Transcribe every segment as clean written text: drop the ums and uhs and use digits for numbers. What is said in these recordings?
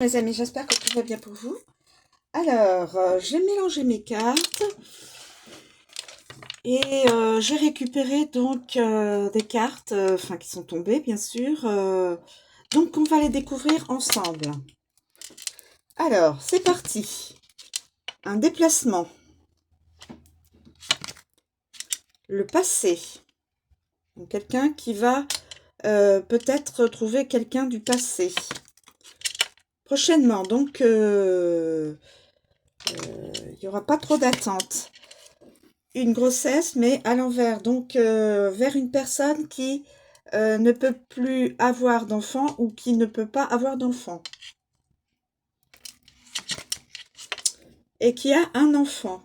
Mes amis, j'espère que tout va bien pour vous. Alors, j'ai mélangé mes cartes et j'ai récupéré donc des cartes, enfin qui sont tombées bien sûr. Donc on va les découvrir ensemble. Alors, c'est parti. Un déplacement. Le passé. Donc, quelqu'un qui va peut-être trouver quelqu'un du passé. Prochainement, donc il n'y aura pas trop d'attente. Une grossesse, mais à l'envers, donc vers une personne qui ne peut plus avoir d'enfant ou qui ne peut pas avoir d'enfant. Et qui a un enfant.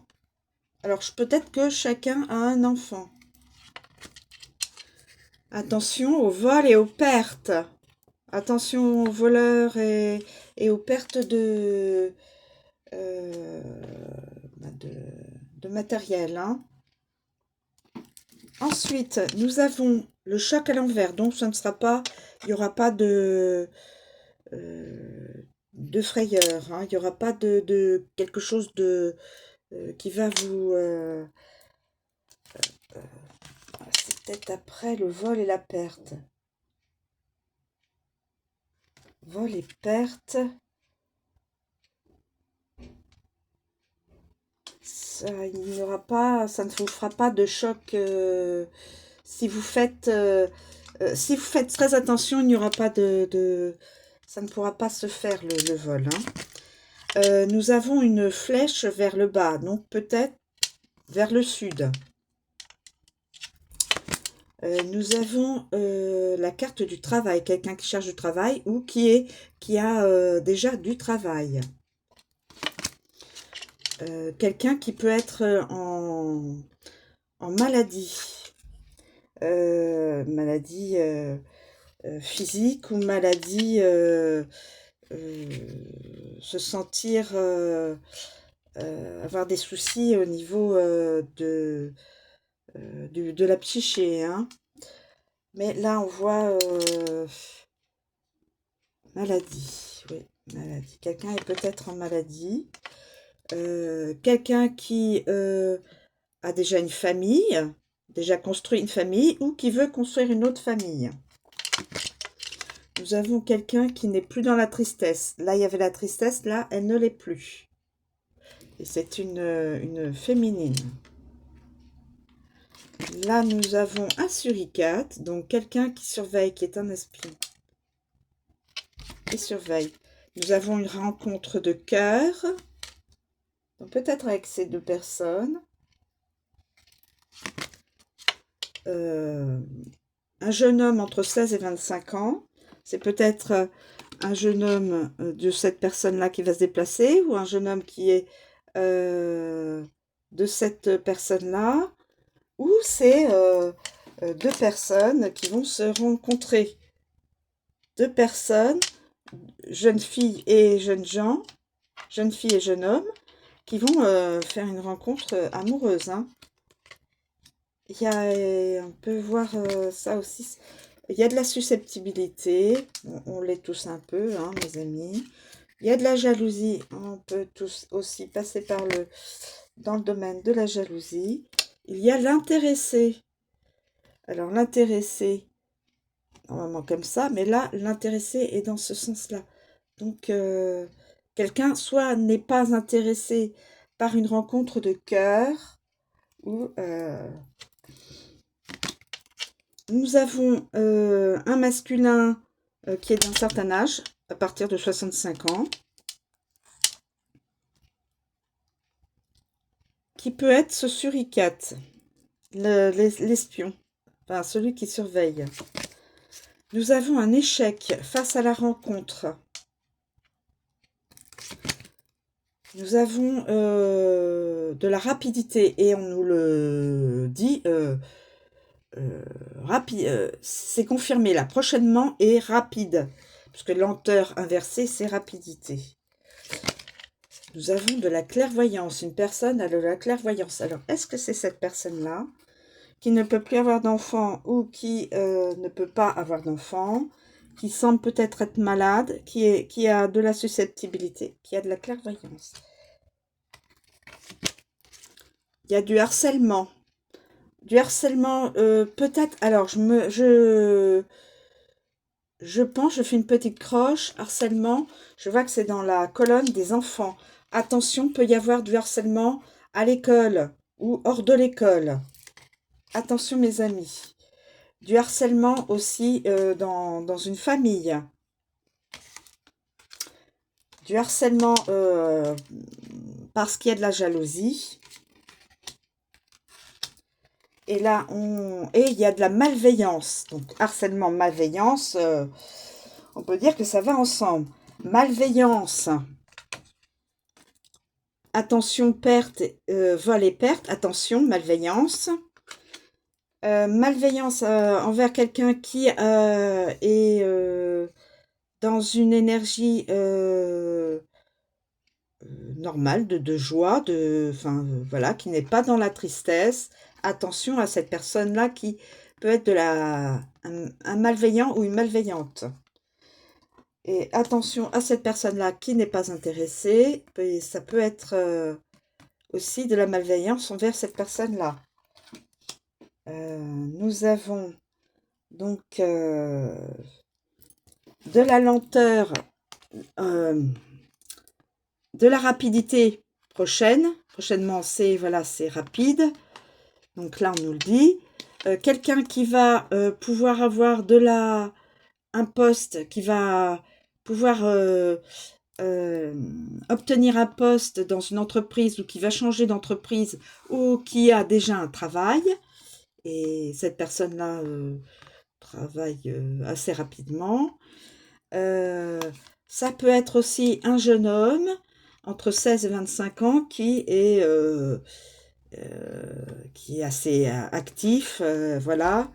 Alors, peut-être que chacun a un enfant. Attention aux vols et aux pertes. Attention aux voleurs et aux pertes euh, de matériel. Hein. Ensuite, nous avons le choc à l'envers. Donc, ça ne sera pas, il n'y aura pas de frayeur. Hein. Il n'y aura pas de quelque chose de qui va vous... c'est peut-être après le vol et la perte. Vol et perte. Ça, il n'y aura pas, ça ne vous fera pas de choc si vous faites très attention, il n'y aura pas ça ne pourra pas se faire le vol. Hein. Nous avons une flèche vers le bas, donc peut-être vers le sud. Nous avons la carte du travail, quelqu'un qui cherche du travail ou qui a déjà du travail. Quelqu'un qui peut être en maladie. Maladie physique ou maladie se sentir avoir des soucis au niveau de la psyché. Hein. Mais là, on voit maladie. Oui, maladie. Quelqu'un est peut-être en maladie. Quelqu'un qui a déjà une famille, déjà construit une famille, ou qui veut construire une autre famille. Nous avons quelqu'un qui n'est plus dans la tristesse. Là, il y avait la tristesse, là, elle ne l'est plus. Et c'est une féminine. Là, nous avons un suricate, donc quelqu'un qui surveille, qui est un espion. Qui surveille. Nous avons une rencontre de cœur. Donc peut-être avec ces deux personnes. Un jeune homme entre 16 et 25 ans. C'est peut-être un jeune homme de cette personne-là qui va se déplacer ou un jeune homme qui est de cette personne-là. Ou c'est deux personnes qui vont se rencontrer. Deux personnes, jeune fille et jeune gens, jeune fille et jeune homme, qui vont faire une rencontre amoureuse. Hein. Il y a, on peut voir ça aussi. Il y a de la susceptibilité, on l'est tous un peu, hein, mes amis. Il y a de la jalousie, on peut tous aussi passer dans le domaine de la jalousie. Il y a l'intéressé. Alors l'intéressé, normalement comme ça, mais là, l'intéressé est dans ce sens-là. Donc, quelqu'un soit n'est pas intéressé par une rencontre de cœur, ou nous avons un masculin qui est d'un certain âge, à partir de 65 ans, qui peut être ce suricate, l'espion, enfin celui qui surveille. Nous avons un échec face à la rencontre. Nous avons de la rapidité et on nous le dit c'est confirmé là, prochainement et rapide, puisque lenteur inversée, c'est rapidité. Nous avons de la clairvoyance, une personne a de la clairvoyance. Alors, est-ce que c'est cette personne-là qui ne peut plus avoir d'enfant ou qui ne peut pas avoir d'enfant, qui semble peut-être être malade, qui a de la susceptibilité, qui a de la clairvoyance. Il y a du harcèlement. Du harcèlement, peut-être... Alors, je pense, je fais une petite croche, harcèlement. Je vois que c'est dans la colonne des enfants. Attention, peut y avoir du harcèlement à l'école ou hors de l'école. Attention, mes amis. Du harcèlement aussi dans une famille. Du harcèlement parce qu'il y a de la jalousie. Et là, il y a de la malveillance. Donc, harcèlement, malveillance, on peut dire que ça va ensemble. Malveillance. Attention, perte, vol et perte. Attention, malveillance. Malveillance envers quelqu'un qui est dans une énergie normale, de joie, enfin, voilà, qui n'est pas dans la tristesse. Attention à cette personne-là qui peut être un malveillant ou une malveillante. Et attention à cette personne-là qui n'est pas intéressée. Et ça peut être aussi de la malveillance envers cette personne-là. Nous avons donc de la lenteur, de la rapidité prochainement c'est voilà, c'est rapide, donc là on nous le dit, quelqu'un qui va pouvoir avoir un poste, qui va pouvoir obtenir un poste dans une entreprise ou qui va changer d'entreprise ou qui a déjà un travail, et cette personne-là travaille assez rapidement. Ça peut être aussi un jeune homme entre 16 et 25 ans qui est assez actif, voilà.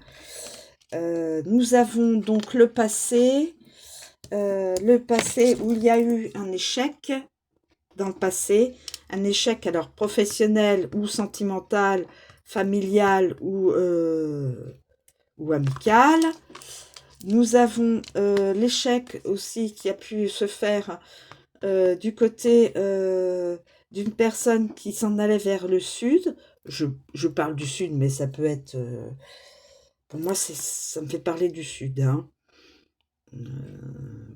Nous avons donc le passé où il y a eu un échec dans le passé, un échec alors professionnel ou sentimental, familial ou amical. Nous avons l'échec aussi qui a pu se faire du côté d'une personne qui s'en allait vers le sud. Je parle du sud, mais ça peut être... pour moi, ça me fait parler du sud. Hein.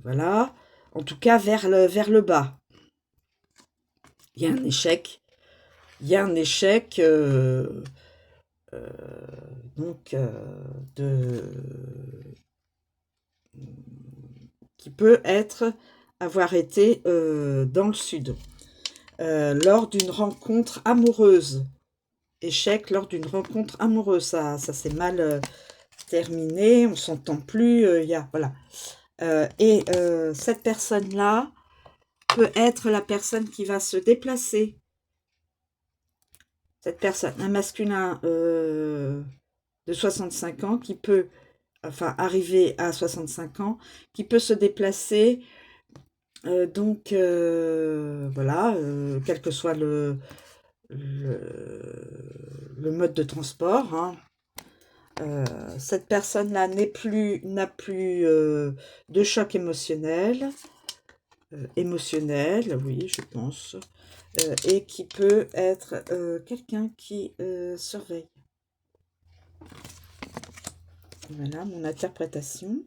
Voilà. En tout cas, vers le bas. Il y a un échec. Il y a un échec donc qui peut avoir été dans le sud lors d'une rencontre amoureuse. Échec lors d'une rencontre amoureuse, ça s'est mal terminé, on s'entend plus, voilà. Et cette personne-là peut être la personne qui va se déplacer. Cette personne, un masculin de 65 ans qui peut, enfin arriver à 65 ans, qui peut se déplacer, donc voilà, quel que soit le mode de transport, hein. Cette personne-là n'a plus de choc émotionnel, oui, je pense, et qui peut être quelqu'un qui surveille. Voilà mon interprétation.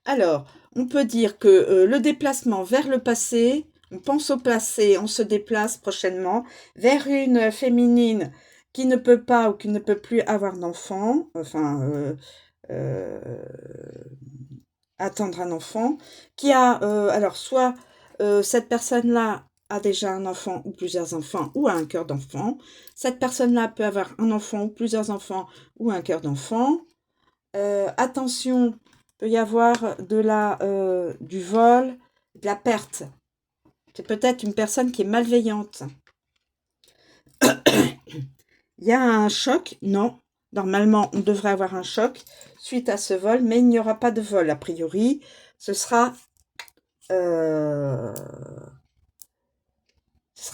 Alors, on peut dire que le déplacement vers le passé, on pense au passé, on se déplace prochainement vers une féminine qui ne peut pas ou qui ne peut plus avoir d'enfant, enfin, attendre un enfant, qui a, alors soit cette personne-là a déjà un enfant ou plusieurs enfants ou a un cœur d'enfant, cette personne-là peut avoir un enfant ou plusieurs enfants ou un cœur d'enfant. Attention, peut y avoir du vol, de la perte. C'est peut-être une personne qui est malveillante. Il y a un choc? Non. Normalement, on devrait avoir un choc suite à ce vol, mais il n'y aura pas de vol, a priori. Ce sera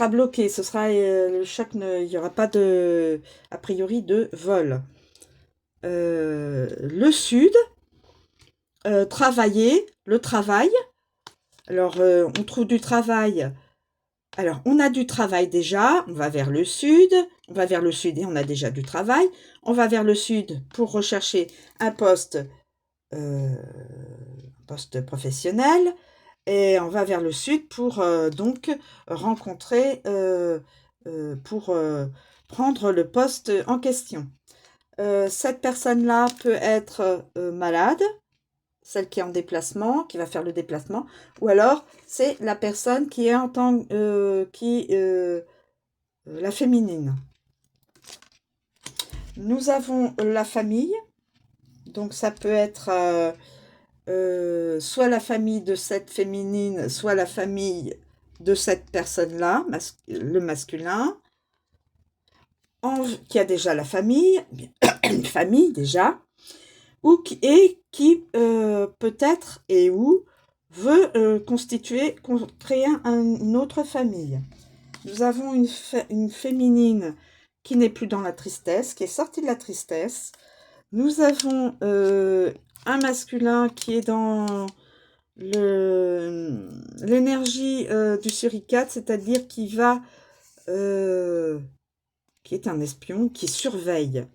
bloqué. Ce sera le choc, il n'y aura pas a priori de vol. Le sud, travailler, le travail. Alors, on trouve du travail. Alors, on a du travail déjà, on va vers le sud. On va vers le sud et on a déjà du travail. On va vers le sud pour rechercher un poste professionnel. Et on va vers le sud pour donc rencontrer, pour prendre le poste en question. Cette personne-là peut être malade, celle qui est en déplacement, qui va faire le déplacement, ou alors c'est la personne qui est en tant la féminine. Nous avons la famille, donc ça peut être soit la famille de cette féminine, soit la famille de cette personne-là, le masculin, qui a déjà la famille, une famille déjà, et qui peut-être et ou veut créer une autre famille. Nous avons une féminine qui n'est plus dans la tristesse, qui est sortie de la tristesse. Nous avons un masculin qui est dans l'énergie du suricate, c'est-à-dire qui est un espion, qui surveille.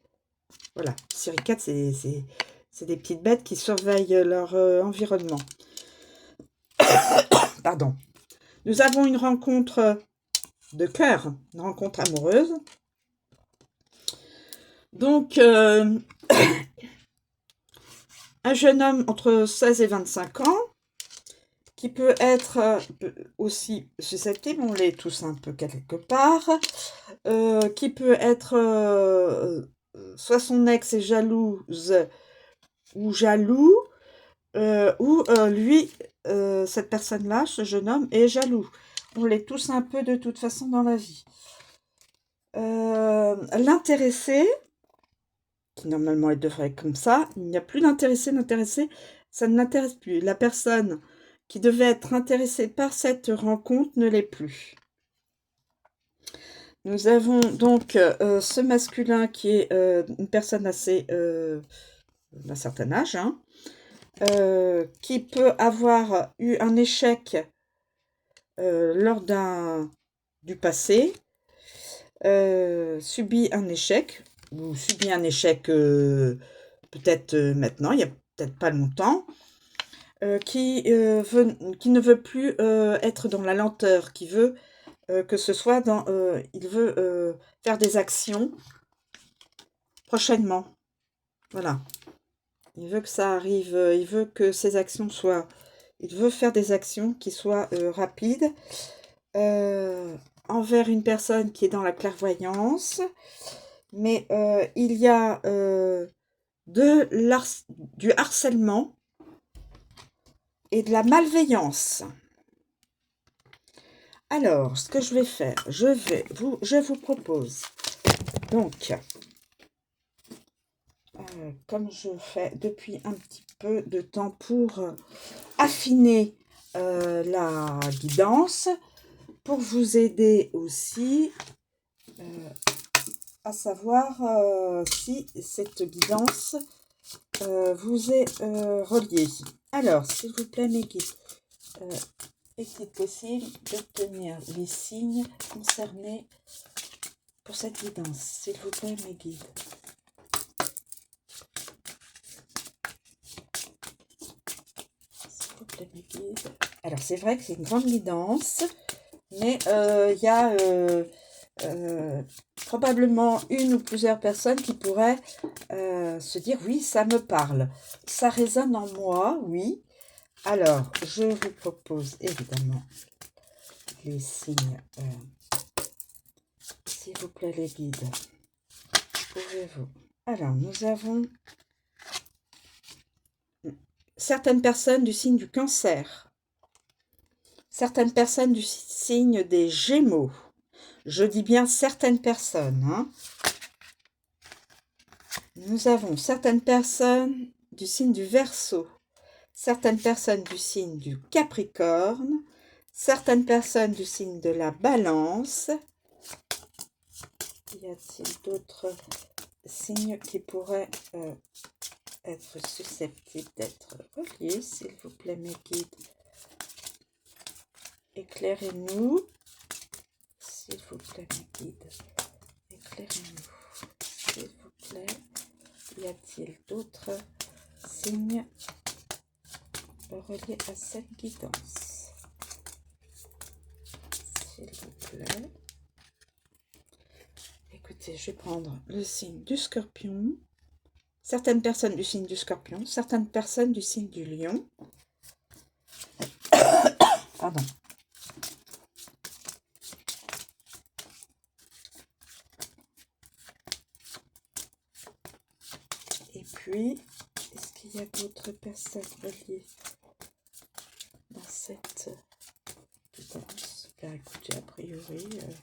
Voilà, suricate, c'est des petites bêtes qui surveillent leur environnement. Pardon. Nous avons une rencontre de cœur, une rencontre amoureuse. Donc, un jeune homme entre 16 et 25 ans, qui peut être aussi susceptible, on l'est tous un peu quelque part, qui peut être soit son ex est jalouse ou jaloux, ou lui, cette personne-là, ce jeune homme, est jaloux. On l'est tous un peu de toute façon dans la vie. L'intéressé, qui normalement elle devrait être comme ça, il n'y a plus d'intéressé, ça ne l'intéresse plus. La personne qui devait être intéressée par cette rencontre ne l'est plus. Nous avons donc ce masculin qui est une personne assez d'un certain âge, hein, qui peut avoir eu un échec lors du passé, subit un échec, ou subit un échec peut-être maintenant, il n'y a peut-être pas longtemps, qui ne veut plus être dans la lenteur, qui veut que ce soit il veut faire des actions prochainement. Voilà. Il veut que ça arrive, il veut que ces actions soient... Il veut faire des actions qui soient rapides envers une personne qui est dans la clairvoyance. Mais il y a du harcèlement et de la malveillance. Alors, ce que je vais faire, je vous propose, donc, comme je fais depuis un petit peu de temps pour affiner la guidance, pour vous aider aussi à savoir si cette guidance vous est reliée. Alors, s'il vous plaît, mes guides, est-il possible d'obtenir les signes concernés pour cette guidance? S'il vous plaît, mes guides. S'il vous plaît, mes guides. Alors, c'est vrai que c'est une grande guidance, mais il y a probablement une ou plusieurs personnes qui pourraient se dire « Oui, ça me parle. Ça résonne en moi, oui. » Alors, je vous propose évidemment les signes. S'il vous plaît, les guides. Pouvez-vous... Alors, nous avons certaines personnes du signe du Cancer. Certaines personnes du signe des Gémeaux. Je dis bien certaines personnes. Hein. Nous avons certaines personnes du signe du Verseau. Certaines personnes du signe du Capricorne. Certaines personnes du signe de la Balance. Y a-t-il d'autres signes qui pourraient être susceptibles d'être reliés, s'il vous plaît, mes guides. Éclairez-nous, s'il vous plaît, mes guides. Éclairez-nous, s'il vous plaît. Y a-t-il d'autres signes reliés à cette guidance? S'il vous plaît. Écoutez, je vais prendre le signe du Scorpion. Certaines personnes du signe du Scorpion, certaines personnes du signe du Lion. Pardon. Et puis, est-ce qu'il y a d'autres personnes reliées dans cette guidance? Ben, écoutez, a priori, non.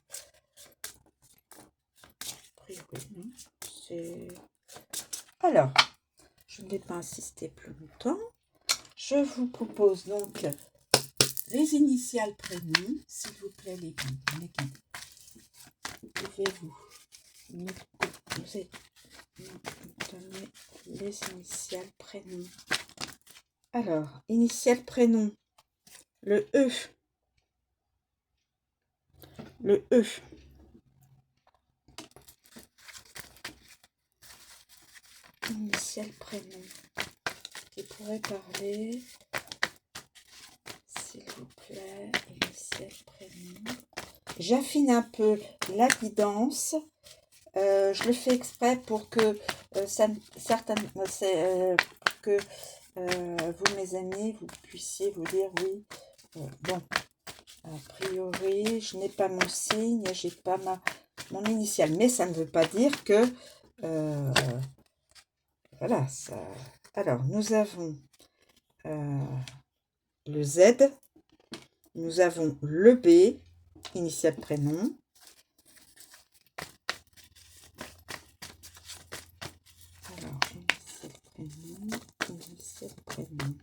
C'est... Alors, je ne vais pas insister plus longtemps. Je vous propose donc les initiales prénoms, s'il vous plaît, les guides. Pouvez-vous nous donner les initiales prénoms? Alors, initiales prénoms, le E. Le E. Initial prénom. Qui pourrait parler, s'il vous plaît, initial prénom. J'affine un peu la guidance. Je le fais exprès pour que vous, mes amis, vous puissiez vous dire oui. Bon, a priori, je n'ai pas mon signe, j'ai pas mon initiale, mais ça ne veut pas dire que voilà. Ça. Alors, nous avons le Z, nous avons le B, initial prénom. Alors, initial prénom,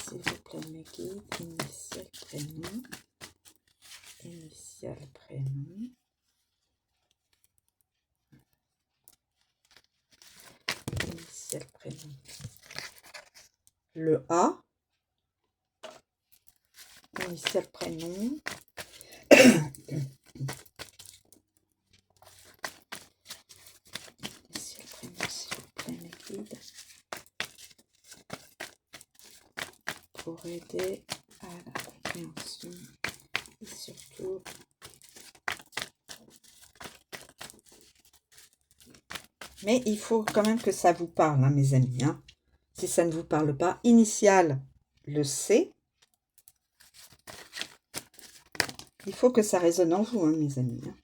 s'il vous plaît, mes guides, initial prénom, initial prénom, initial prénom, le A, initial prénom, initial prénom, s'il vous plaît, mes guides, pour aider à la compréhension et surtout mais il faut quand même que ça vous parle, hein, mes amis. Hein. Si ça ne vous parle pas, initial, le C. Il faut que ça résonne en vous, hein, mes amis. Hein.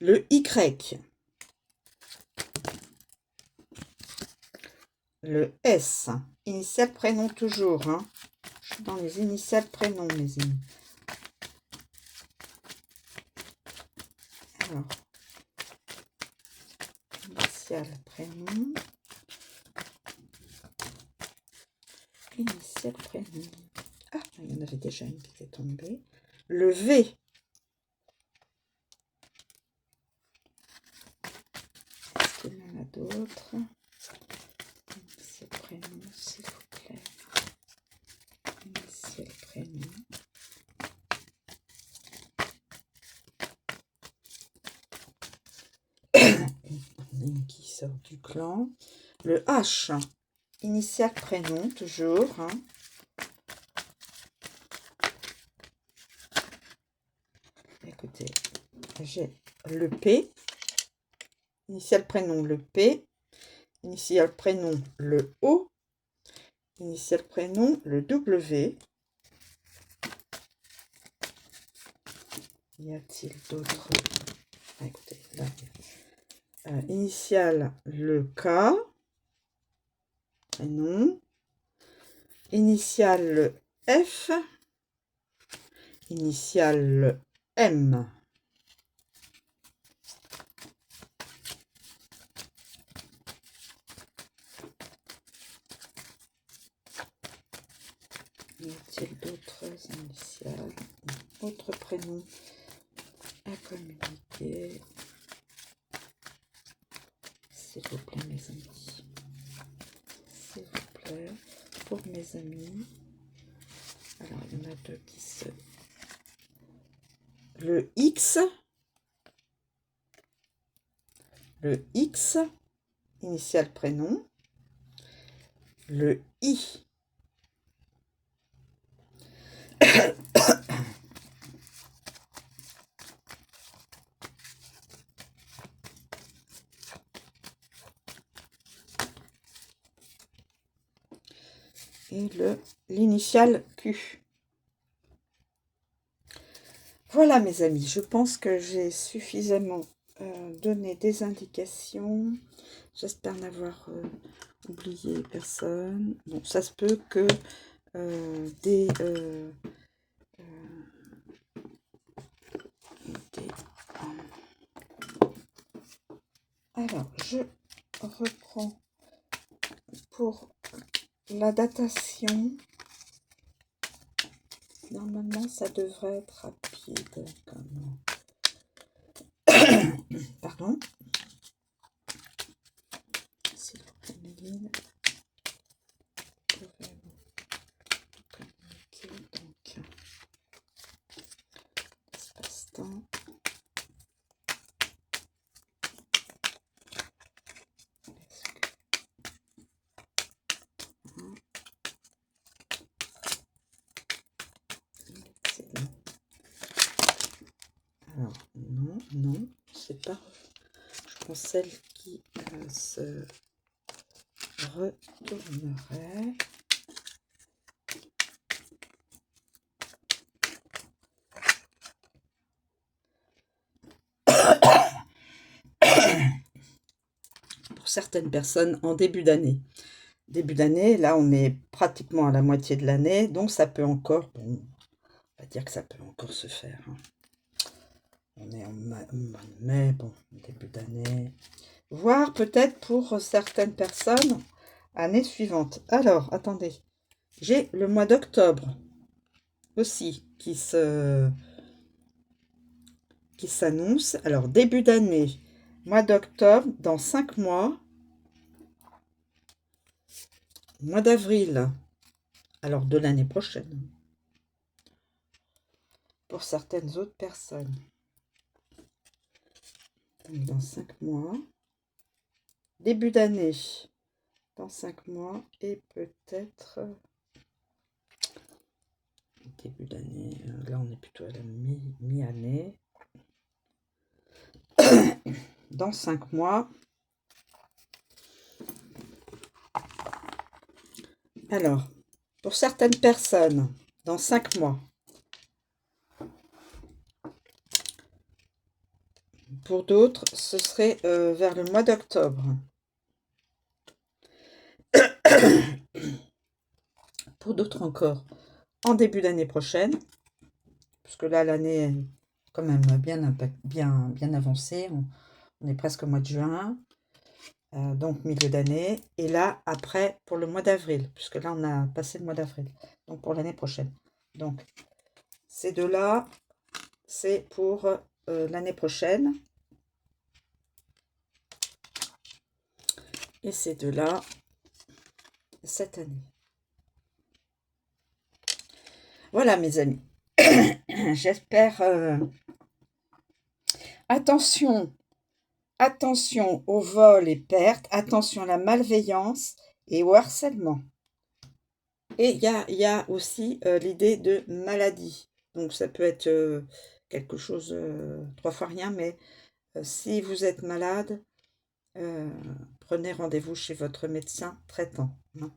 Le Y. Le S. Initial prénom toujours. Hein. Je suis dans les initiales prénoms, mes amis. Alors. Initial prénom. Initial prénom. Ah, il y en avait déjà une qui était tombée. Le V. Est-ce qu'il y en a d'autres? Initial prénom, s'il vous plaît. Initial prénom. Une qui sort du clan. Le H. Initial prénom, toujours. Hein. Écoutez, j'ai le P. Initial prénom, le P. Initial prénom, le O. Initial prénom, le W. Y a-t-il d'autres? Ah, écoutez, là. Initial, le K. Prénom. Initial, le F. Initial, le M. Y a-t-il d'autres initiales, autres prénoms à communiquer? S'il vous plaît, mes amis. s'il vous plaît, pour mes amis. Alors, il y en a deux qui se... Le X, initial prénom, le I, et l'initiale Q. Voilà mes amis, je pense que j'ai suffisamment donné des indications. J'espère n'avoir oublié personne. Bon, ça se peut que des alors, je reprends pour la datation. Normalement, ça devrait être rapide. Pardon. S'il vous plaît, Méline. Communiquer, donc, espace-temps. Alors, non, c'est pas. Je prends celle qui se retournerait. Pour certaines personnes en début d'année. Début d'année, là, on est pratiquement à la moitié de l'année, donc ça peut encore, bon, on va dire que ça peut encore se faire. Hein. On est en mai, bon, début d'année. Voire peut-être pour certaines personnes, année suivante. Alors, attendez. J'ai le mois d'octobre aussi qui s'annonce. Alors, début d'année, mois d'octobre, dans 5 mois. Mois d'avril, alors de l'année prochaine. Pour certaines autres personnes. Donc, dans 5 mois. Début d'année, dans 5 mois. Et peut-être... début d'année, là on est plutôt à la mi-année. Dans 5 mois. Alors, pour certaines personnes, dans 5 mois. Pour d'autres, ce serait vers le mois d'octobre. Pour d'autres encore, en début d'année prochaine. Parce que là, l'année est quand même bien avancée. On est presque au mois de juin. Donc, milieu d'année. Et là, après, pour le mois d'avril. Puisque là, on a passé le mois d'avril. Donc, pour l'année prochaine. Donc, ces deux-là, c'est pour l'année prochaine. Et ces deux-là, cette année. Voilà, mes amis. J'espère... Attention au vol et perte, attention à la malveillance et au harcèlement. Et il y a aussi l'idée de maladie. Donc ça peut être quelque chose, 3 fois rien, mais si vous êtes malade, prenez rendez-vous chez votre médecin traitant. Hein.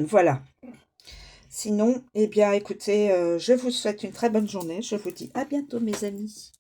Voilà. Sinon, eh bien, écoutez, je vous souhaite une très bonne journée. Je vous dis à bientôt, mes amis.